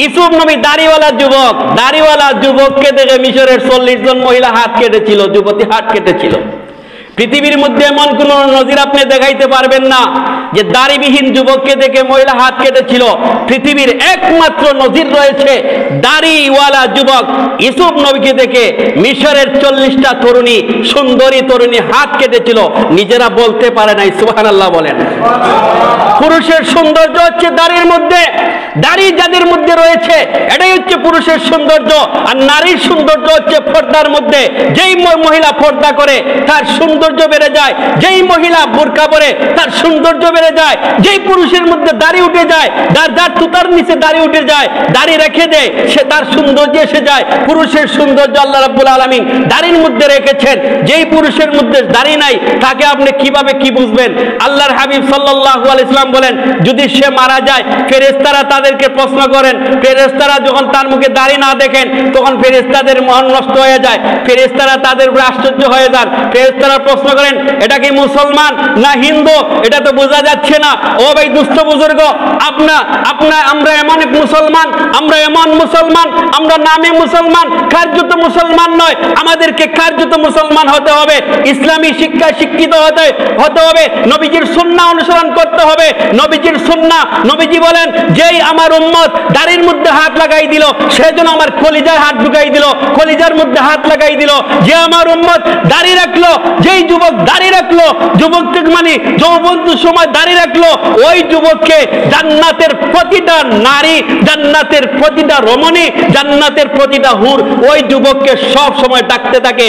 ইউসুফ নবী দাড়িওয়ালা যুবককে দেখে মিশরের 40 জন মহিলা হাত কেটেছিল, যুবতী হাত কেটেছিল। পৃথিবীর মধ্যে এমন কোন নজির আপনি দেখাইতে পারবেন না যে দাড়িবিহীন যুবককে দেখে মহিলা হাত কেটেছিল। পৃথিবীর একমাত্র নজির রয়েছে দাড়িওয়ালা যুবক ইউসুফ নবীকে দেখে মিশরের 40টা তরুণী, সুন্দরী তরুণী হাত কেটেছিল, নিজেরা বলতে পারে নাই। সুবহানাল্লাহ বলেন। পুরুষের সৌন্দর্য হচ্ছে দাড়ির মধ্যে, দাড়ি যাদের মধ্যে রয়েছে এটাই হচ্ছে পুরুষের সৌন্দর্য। আর নারীর সৌন্দর্য হচ্ছে পর্দার মধ্যে। যেই মহিলা পর্দা করে তার সৌন্দর্য বেড়ে যায়, যেই মহিলা বোরকা পরে তার সৌন্দর্য বেড়ে যায়। যেই পুরুষের মধ্যে দাড়ি উঠে যায়, যার তুতার নিচে দাড়ি উঠে যায়, দাড়ি রেখে দেয়, সে তার সৌন্দর্য এসে যায়। পুরুষের সৌন্দর্য আল্লাহ রাব্বুল আলামিন দাড়ির মধ্যে রেখেছেন। যেই পুরুষের মধ্যে দাড়ি নাই তাকে আপনি কিভাবে কি বুঝবেন? আল্লাহর হাবিব সাল্লাল্লাহু আলাইহি ওয়াসাল্লাম বলেন, যদি সে মারা যায় ফেরেশতারা তাদেরকে প্রশ্ন করেন, ফেরেশতারা যখন তার মুখে দাড়ি না দেখেন তখন ফেরেশতাদের মন নষ্ট হয়ে যায়, ফেরেশতারা তাদের উপর আশ্চর্য হয়ে যান। ফেরেশতারা প্রশ্ন করেন, এটা কি মুসলমান না হিন্দু? এটা তো বোঝা যাচ্ছে না। ও ভাই দুস্থ বুজুর্গ, আমরা এমন এক মুসলমান, আমরা এমন মুসলমান, আমরা নামে মুসলমান, কার্যত মুসলমান নয়। আমাদেরকে কার্যত মুসলমান হতে হবে, ইসলামী শিক্ষায় শিক্ষিত হতে হবে, নবীজির সুন্নাহ অনুসরণ করতে হবে। নবীজির সুন্নাহ, নবীজি বলেন, যেই আমার উম্মত দাড়ির মধ্যে হাত লাগাই দিল সেজন্য আমার কলিজায় হাত ঢুকাই দিল, কলিজার মধ্যে হাত লাগাই দিল। যে আমার উম্মত দাড়ি রাখলো, যেই যুবক দাড়ি রাখলো, যুবককে মানে যৌবনের সময় দাড়ি রাখলো, ওই যুবককে জান্নাতের প্রতিটা নারী, জান্নাতের প্রতিটা রমণী, জান্নাতের প্রতিটা হুর ওই যুবককে সব সময় ডাকতে থাকে।